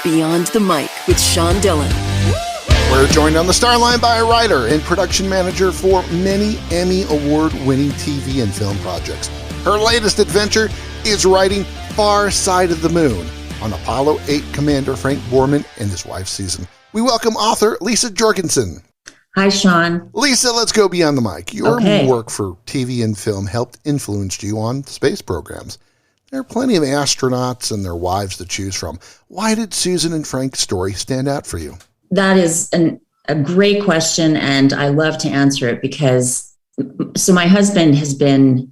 Beyond the Mic with Sean Dillon. We're joined on the star line by a writer and production manager for many Emmy Award-winning TV and film projects. Her latest adventure is writing Far Side of the Moon on Apollo 8 Commander Frank Borman and his wife Susan. We welcome author Liisa Jorgensen. Hi, Sean. Liisa, let's go beyond the mic. Your work for TV and film helped influence you on space programs. There are plenty of astronauts and their wives to choose from. Why did Susan and Frank's story stand out for you? That is a great question, and I love to answer it because, my husband has been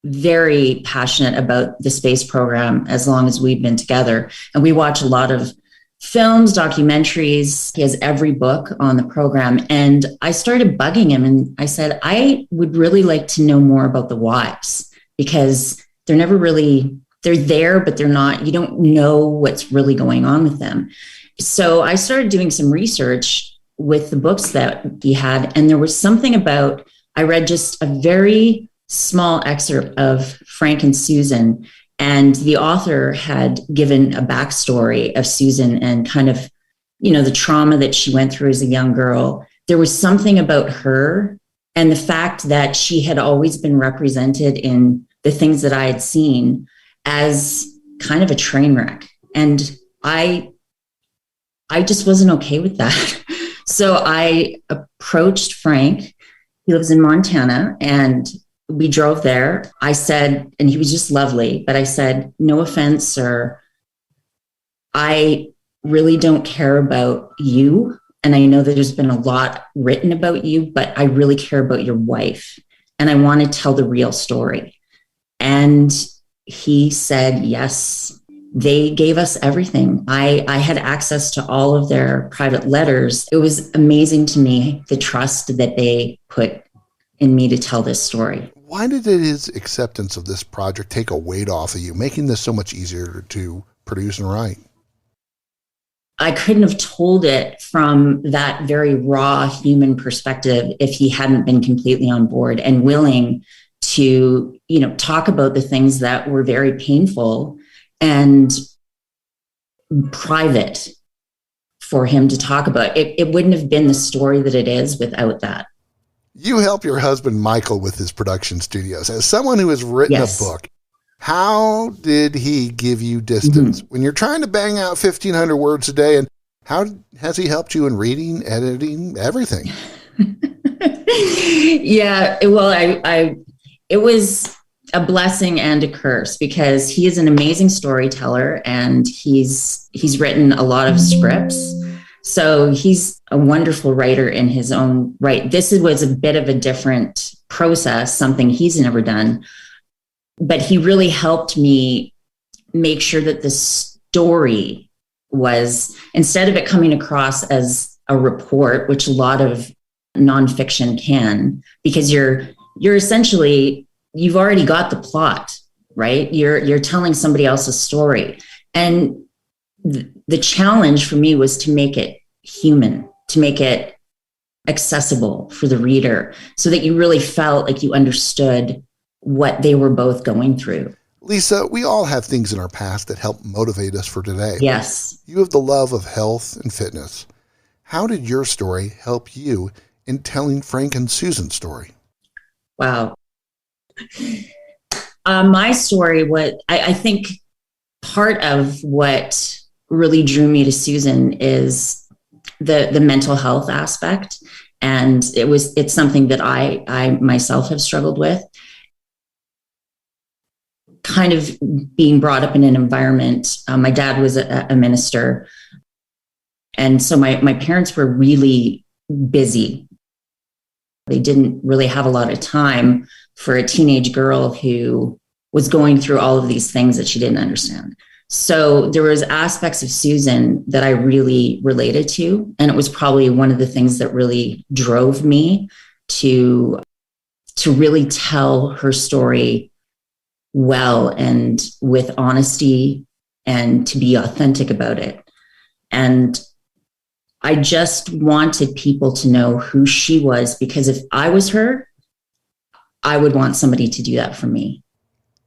very passionate about the space program as long as we've been together, and we watch a lot of films, documentaries. He has every book on the program, and I started bugging him, and I said, I would really like to know more about the wives because they're never really, they're there, but they're not, you don't know what's really going on with them. So I started doing some research with the books that he had, and there was something about, I read just a very small excerpt of Frank and Susan, and the author had given a backstory of Susan and kind of, the trauma that she went through as a young girl. There was something about her and the fact that she had always been represented in the things that I had seen as kind of a train wreck. And I just wasn't okay with that. So I approached Frank. He lives in Montana, and we drove there. I said, and he was just lovely, but I said, no offense, sir. I really don't care about you. And I know that there's been a lot written about you, but I really care about your wife. And I want to tell the real story. And he said, yes. They gave us everything. I had access to all of their private letters. It was amazing to me, the trust that they put in me to tell this story. Why did his acceptance of this project take a weight off of you, making this so much easier to produce and write? I couldn't have told it from that very raw human perspective if he hadn't been completely on board and willing to, talk about the things that were very painful and private for him to talk about. It wouldn't have been the story that it is without that. You help your husband, Michael, with his production studios. As someone who has written a book, how did he give you distance when you're trying to bang out 1,500 words a day? And how has he helped you in reading, editing, everything? Yeah, well, it was a blessing and a curse because he is an amazing storyteller and he's written a lot of scripts. So he's a wonderful writer in his own right. This was a bit of a different process, something he's never done, but he really helped me make sure that the story was, instead of it coming across as a report, which a lot of nonfiction can, because you're essentially, you've already got the plot, right? You're telling somebody else's story. And the challenge for me was to make it human, to make it accessible for the reader so that you really felt like you understood what they were both going through. Liisa, we all have things in our past that help motivate us for today. Yes. You have the love of health and fitness. How did your story help you in telling Frank and Susan's story? Wow. My story, I think part of what really drew me to Susan is the mental health aspect. And it's something that I myself have struggled with. Kind of being brought up in an environment. My dad was a minister. And so my parents were really busy. They didn't really have a lot of time for a teenage girl who was going through all of these things that she didn't understand. So there was aspects of Susan that I really related to. And it was probably one of the things that really drove me to really tell her story well and with honesty and to be authentic about it. And I just wanted people to know who she was, because if I was her, I would want somebody to do that for me.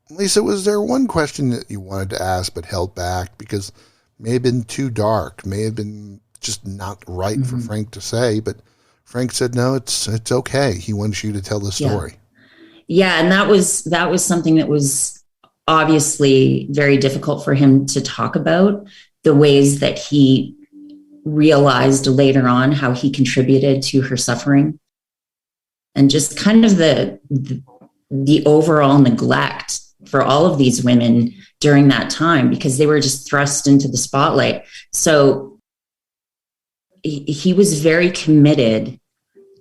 Liisa, was there one question that you wanted to ask but held back? Because may have been too dark, may have been just not right for Frank to say, but Frank said, no, it's okay. He wants you to tell the story. Yeah. And that was something that was obviously very difficult for him to talk about, the ways that he realized later on how he contributed to her suffering, and just kind of the overall neglect for all of these women during that time, because they were just thrust into the spotlight. So he was very committed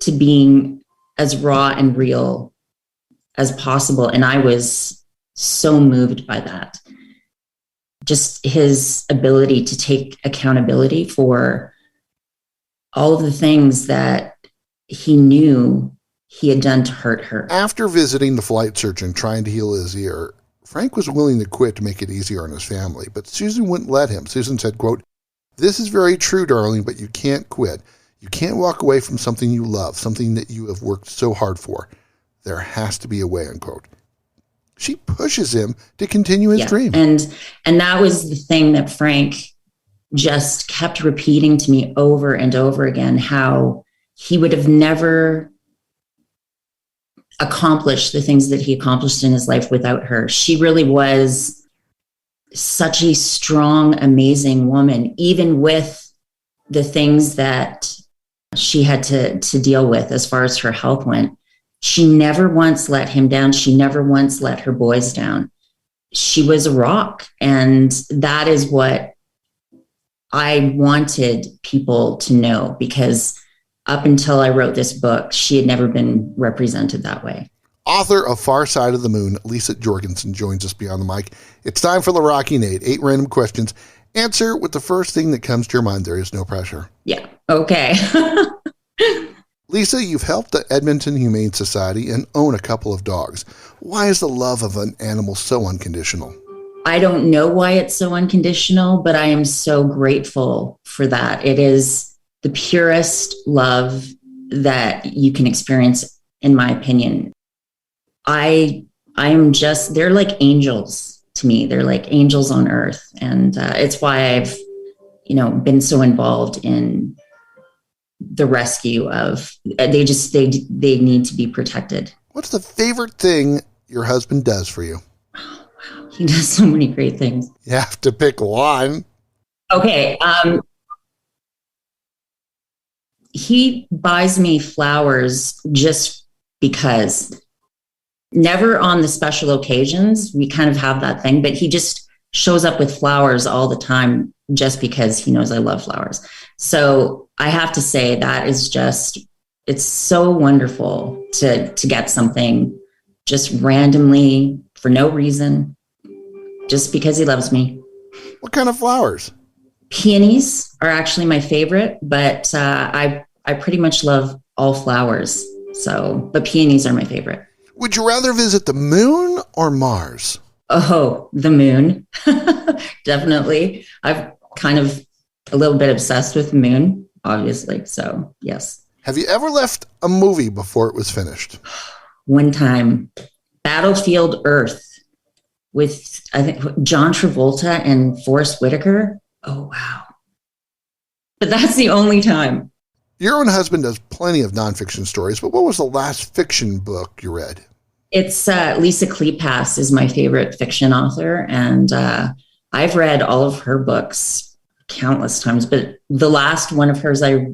to being as raw and real as possible. And I was so moved by that. Just his ability to take accountability for all of the things that he knew he had done to hurt her. After visiting the flight surgeon trying to heal his ear, Frank was willing to quit to make it easier on his family, but Susan wouldn't let him. Susan said, quote, "This is very true, darling, but you can't quit. You can't walk away from something you love, something that you have worked so hard for. There has to be a way," unquote. She pushes him to continue his dream. And that was the thing that Frank just kept repeating to me over and over again, how he would have never accomplished the things that he accomplished in his life without her. She really was such a strong, amazing woman, even with the things that she had to deal with as far as her health went. She never once let him down. She never once let her boys down. She was a rock. And that is what I wanted people to know, because up until I wrote this book, she had never been represented that way. Author of Far Side of the Moon, Liisa Jorgensen, joins us beyond the mic. It's time for the Rocky Nate. 8 random questions. Answer with the first thing that comes to your mind. There is no pressure. Yeah. Okay. Liisa, you've helped the Edmonton Humane Society and own a couple of dogs. Why is the love of an animal so unconditional? I don't know why it's so unconditional, but I am so grateful for that. It is the purest love that you can experience, in my opinion. I am just, they're like angels to me. They're like angels on earth. And it's why I've, been so involved in the rescue of, they need to be protected. What's the favorite thing your husband does for you? Oh, wow. He does so many great things. You have to pick one. Okay. He buys me flowers just because. Never on the special occasions. We kind of have that thing, but he just shows up with flowers all the time just because he knows I love flowers. So I have to say that is just, it's so wonderful to get something just randomly for no reason, just because he loves me. What kind of flowers? Peonies are actually my favorite, but I pretty much love all flowers. So, but peonies are my favorite. Would you rather visit the moon or Mars? Oh, the moon. Definitely. I've kind of a little bit obsessed with the moon, obviously. So, yes. Have you ever left a movie before it was finished? One time, Battlefield Earth with, I think, John Travolta and Forrest Whitaker. Oh, wow. But that's the only time. Your own husband does plenty of nonfiction stories, but what was the last fiction book you read? It's Lisa Kleypas is my favorite fiction author, and I've read all of her books countless times, but the last one of hers I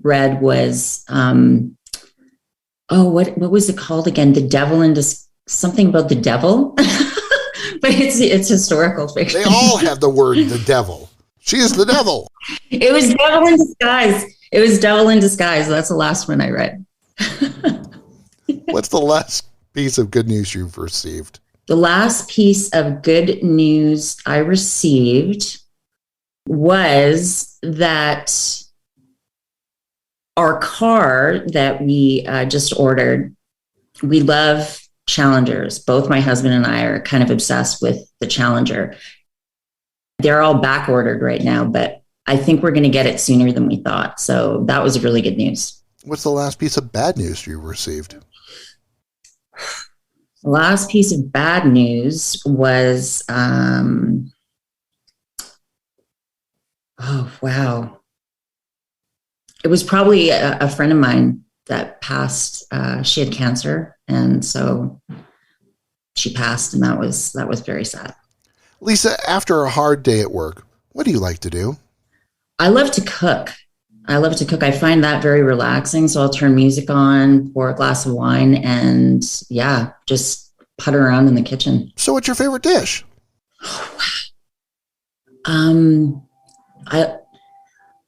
read was, what was it called again? The Devil in something about the devil, but it's historical fiction. They all have the word the devil. She is the devil. It was Devil in Disguise. It was Devil in Disguise. That's the last one I read. What's the last piece of good news you've received? The last piece of good news I received was that our car that we just ordered, we love Challengers. Both my husband and I are kind of obsessed with the Challenger. They're all back ordered right now, but I think we're going to get it sooner than we thought. So that was really good news. What's the last piece of bad news you received? The last piece of bad news was Oh, wow. It was probably a friend of mine that passed. She had cancer. And so she passed, and that was very sad. Liisa, after a hard day at work, what do you like to do? I love to cook. I find that very relaxing. So I'll turn music on, pour a glass of wine, and yeah, just putter around in the kitchen. So what's your favorite dish? I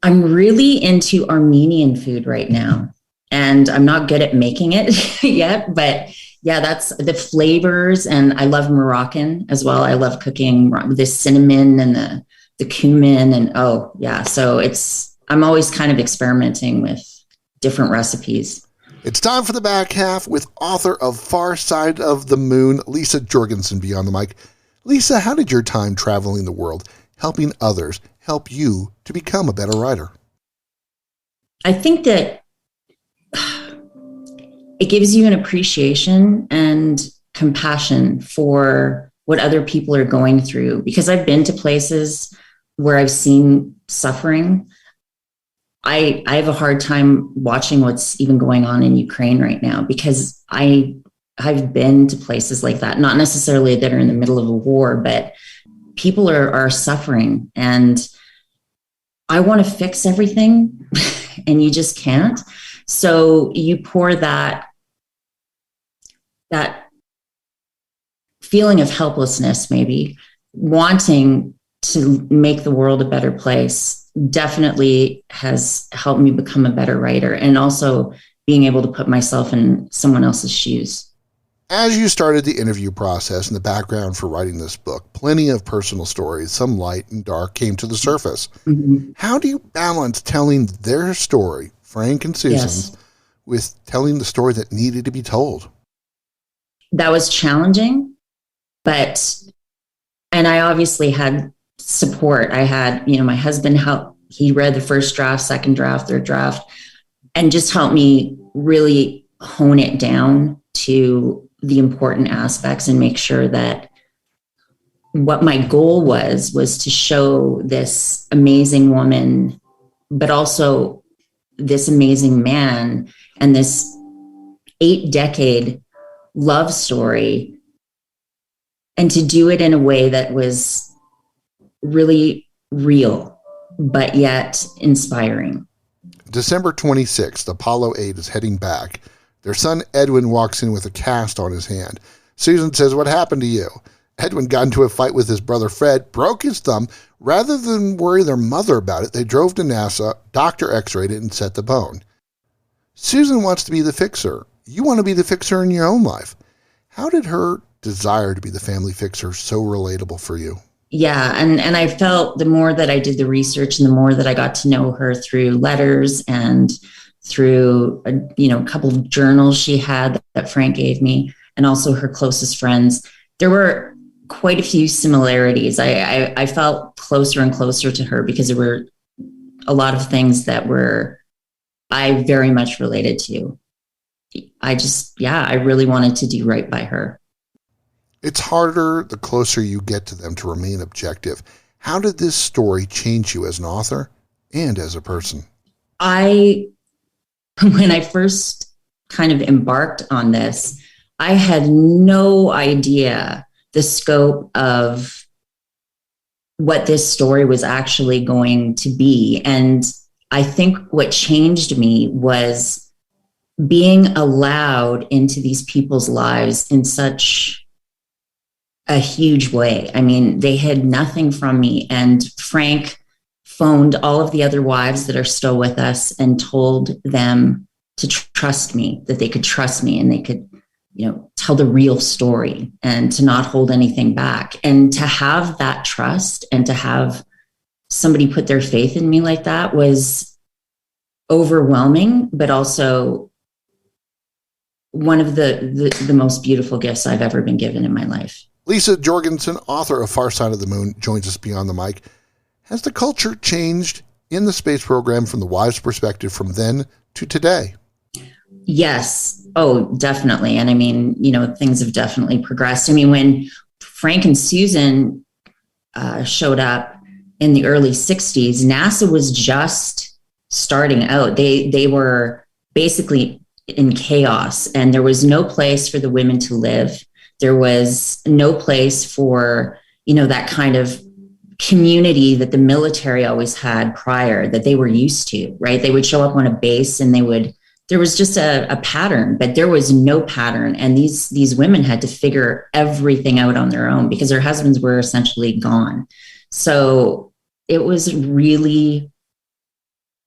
I'm really into Armenian food right now, and I'm not good at making it yet, but yeah, that's the flavors. And I love Moroccan as well. I love cooking the cinnamon and the cumin, and oh yeah. So I'm always kind of experimenting with different recipes. It's time for the back half with author of Far Side of the Moon, Liisa Jorgensen, beyond the mic. Liisa, how did your time traveling the world, helping others, help you to become a better writer? I think that it gives you an appreciation and compassion for what other people are going through, because I've been to places where I've seen suffering. I have a hard time watching what's even going on in Ukraine right now, because I've been to places like that, not necessarily that are in the middle of a war, but people are suffering, and I want to fix everything and you just can't. So you pour that feeling of helplessness, maybe wanting to make the world a better place, definitely has helped me become a better writer, and also being able to put myself in someone else's shoes. As you started the interview process and the background for writing this book, plenty of personal stories, some light and dark, came to the surface. Mm-hmm. How do you balance telling their story, Frank and Susan's, with telling the story that needed to be told? That was challenging, and I obviously had support. I had, my husband help. He read the first draft, second draft, third draft, and just helped me really hone it down to the important aspects and make sure that what my goal was to show this amazing woman, but also this amazing man, and this 8-decade love story, and to do it in a way that was really real, but yet inspiring. December 26th, Apollo 8 is heading back. Their son Edwin walks in with a cast on his hand. Susan says, "What happened to you?" Edwin got into a fight with his brother Fred, broke his thumb. Rather than worry their mother about it, they drove to NASA, doctor x-rayed it, and set the bone. Susan wants to be the fixer. You want to be the fixer in your own life. How did her desire to be the family fixer so relatable for you? Yeah, and I felt the more that I did the research and the more that I got to know her through letters and through a couple of journals she had that Frank gave me, and also her closest friends, there were quite a few similarities. I felt closer and closer to her because there were a lot of things that I very much related to. I really wanted to do right by her. It's harder the closer you get to them to remain objective. How did this story change you as an author and as a person? When I first kind of embarked on this, I had no idea the scope of what this story was actually going to be. And I think what changed me was being allowed into these people's lives in such a huge way. I mean, they had nothing from me. And Frank phoned all of the other wives that are still with us and told them to trust me, that they could trust me, and they could, tell the real story and to not hold anything back. And to have that trust and to have somebody put their faith in me like that was overwhelming, but also one of the most beautiful gifts I've ever been given in my life. Liisa Jorgensen, author of Far Side of the Moon, joins us beyond the mic. Has the culture changed in the space program from the wives' perspective from then to today? Yes. Oh, definitely. And I mean, things have definitely progressed. I mean, when Frank and Susan showed up, in the early 60s, NASA was just starting out. They were basically in chaos, and there was no place for the women to live. There was no place for, that kind of community that the military always had prior, that they were used to, right? They would show up on a base and there was just a pattern, but there was no pattern. And these women had to figure everything out on their own because their husbands were essentially gone. So it was really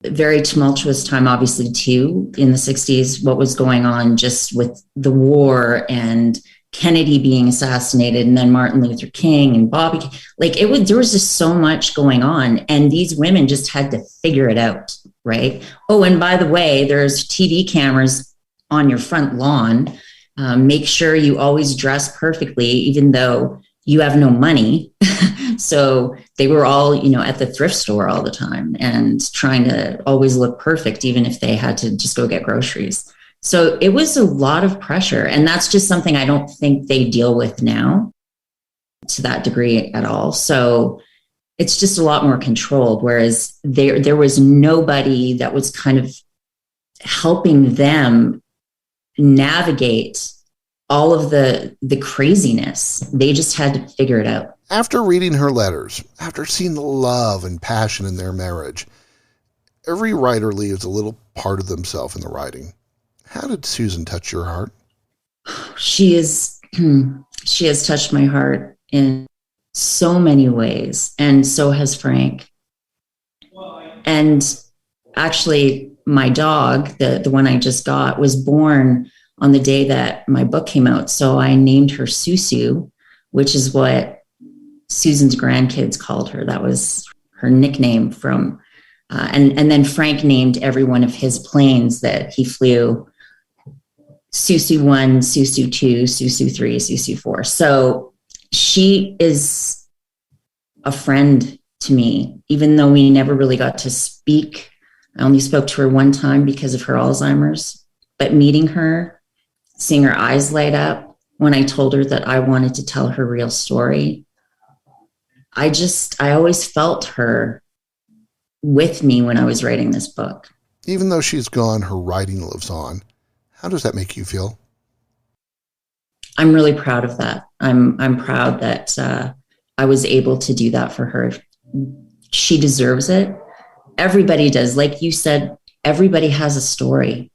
very tumultuous time, obviously, too, in the 60s, what was going on just with the war and Kennedy being assassinated, and then Martin Luther King and Bobby. There was just so much going on, and these women just had to figure it out, right? Oh, and by the way, there's TV cameras on your front lawn. Make sure you always dress perfectly, even though you have no money. So they were all, at the thrift store all the time and trying to always look perfect, even if they had to just go get groceries. So it was a lot of pressure. And that's just something I don't think they deal with now to that degree at all. So it's just a lot more controlled, whereas there was nobody that was kind of helping them navigate all of the craziness. They just had to figure it out. After reading her letters, after seeing the love and passion in their marriage, every writer leaves a little part of themselves in the writing. How did Susan touch your heart? She has touched my heart in so many ways, and so has Frank. And actually, my dog, the one I just got, was born on the day that my book came out. So I named her Susu, which is what Susan's grandkids called her. That was her nickname from, and then Frank named every one of his planes that he flew Susu 1, Susu 2, Susu 3, Susu 4. So she is a friend to me, even though we never really got to speak. I only spoke to her one time because of her Alzheimer's, but meeting her, seeing her eyes light up when I told her that I wanted to tell her real story, I always felt her with me when I was writing this book. Even though she's gone, her writing lives on. How does that make you feel? I'm really proud of that. I'm proud that I was able to do that for her. She deserves it. Everybody does. Like you said, everybody has a story.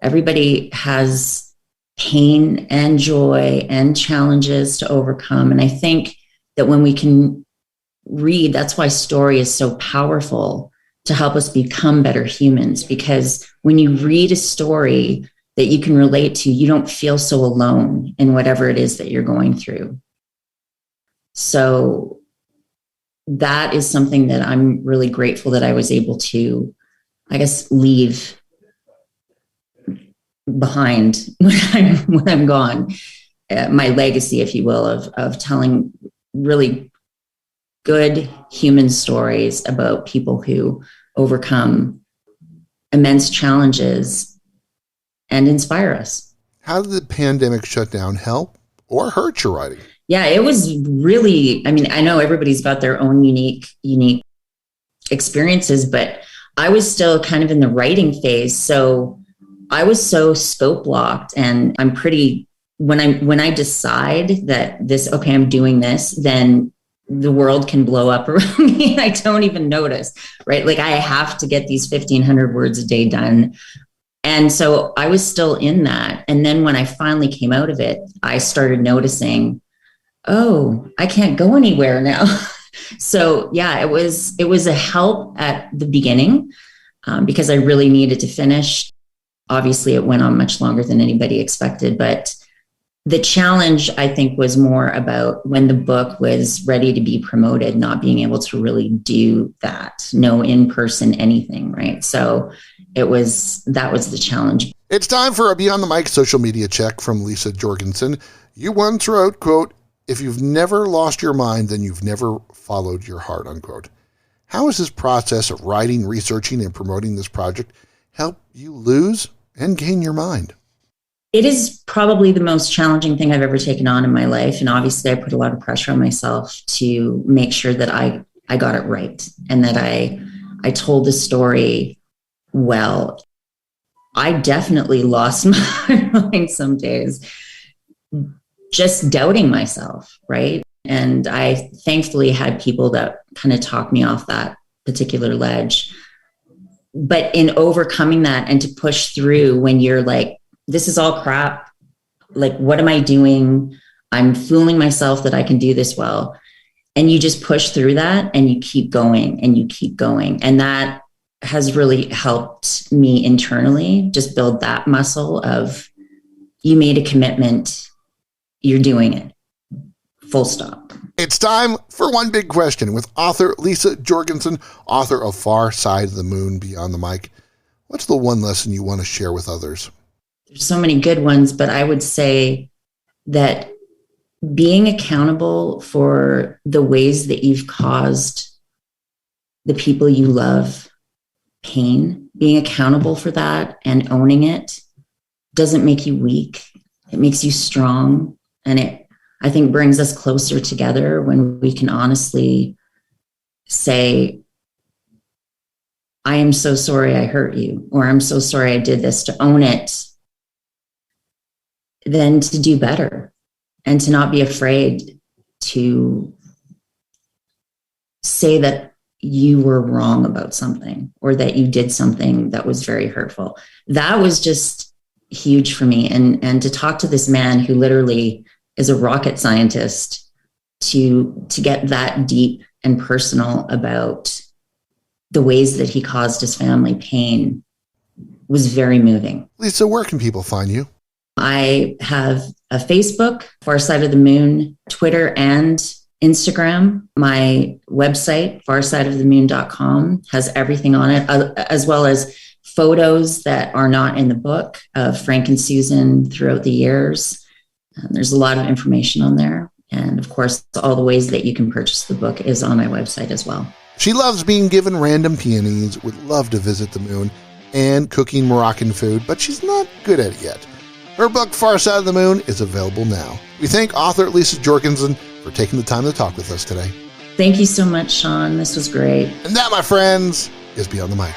Everybody has pain and joy and challenges to overcome. And I think that when we can read, that's why story is so powerful to help us become better humans. Because when you read a story that you can relate to, you don't feel so alone in whatever it is that you're going through. So that is something that I'm really grateful that I was able to, I guess, leave behind when I'm gone. My legacy, if you will, of telling really good human stories about people who overcome immense challenges and inspire us. How did the pandemic shutdown help or hurt your writing? Yeah, it was really, I know everybody's got their own unique experiences, but I was still kind of in the writing phase. So I was so scope locked, and I'm pretty, when I decide that I'm doing this, then the world can blow up around me and I don't even notice, right? Like I have to get these 1,500 words a day done. And so I was still in that. And then when I finally came out of it, I started noticing, oh, I can't go anywhere now. So yeah, it was a help at the beginning because I really needed to finish. Obviously, it went on much longer than anybody expected, but the challenge, I think, was more about when the book was ready to be promoted, not being able to really do that, no in-person anything, right? So that was the challenge. It's time for a Beyond the Mic social media check from Liisa Jorgensen. You once wrote, quote, "If you've never lost your mind, then you've never followed your heart," unquote. How has this process of writing, researching, and promoting this project helped you lose and gain your mind? It is probably the most challenging thing I've ever taken on in my life. And obviously I put a lot of pressure on myself to make sure that I I got it right and that I told the story well. I definitely lost my mind some days, just doubting myself, right? And I thankfully had people that kind of talked me off that particular ledge. But in overcoming that and to push through when you're like, this is all crap. Like, what am I doing? I'm fooling myself that I can do this well. And you just push through that and you keep going and you keep going. And that has really helped me internally just build that muscle of you made a commitment, you're doing it. Full stop. It's time for one big question with author Liisa Jorgensen, author of Far Side of the Moon, Beyond the Mic. What's the one lesson you want to share with others? There's so many good ones, but I would say that being accountable for the ways that you've caused the people you love pain, being accountable for that and owning it doesn't make you weak. It makes you strong. And it, I think, brings us closer together when we can honestly say, I am so sorry I hurt you, or I'm so sorry I did this, to own it, then to do better and to not be afraid to say that you were wrong about something or that you did something that was very hurtful. That was just huge for me. And to talk to this man who literally is a rocket scientist to get that deep and personal about the ways that he caused his family pain was very moving. Liisa, where can people find you? I have a Facebook, Far Side of the Moon, Twitter, and Instagram. My website, farsideofthemoon.com, has everything on it, as well as photos that are not in the book of Frank and Susan throughout the years. There's a lot of information on there. And of course, all the ways that you can purchase the book is on my website as well. She loves being given random peonies, would love to visit the moon, and cooking Moroccan food, but she's not good at it yet. Her book, Far Side of the Moon, is available now. We thank author Liisa Jorgensen for taking the time to talk with us today. Thank you so much, Sean. This was great. And that, my friends, is Beyond the Mic.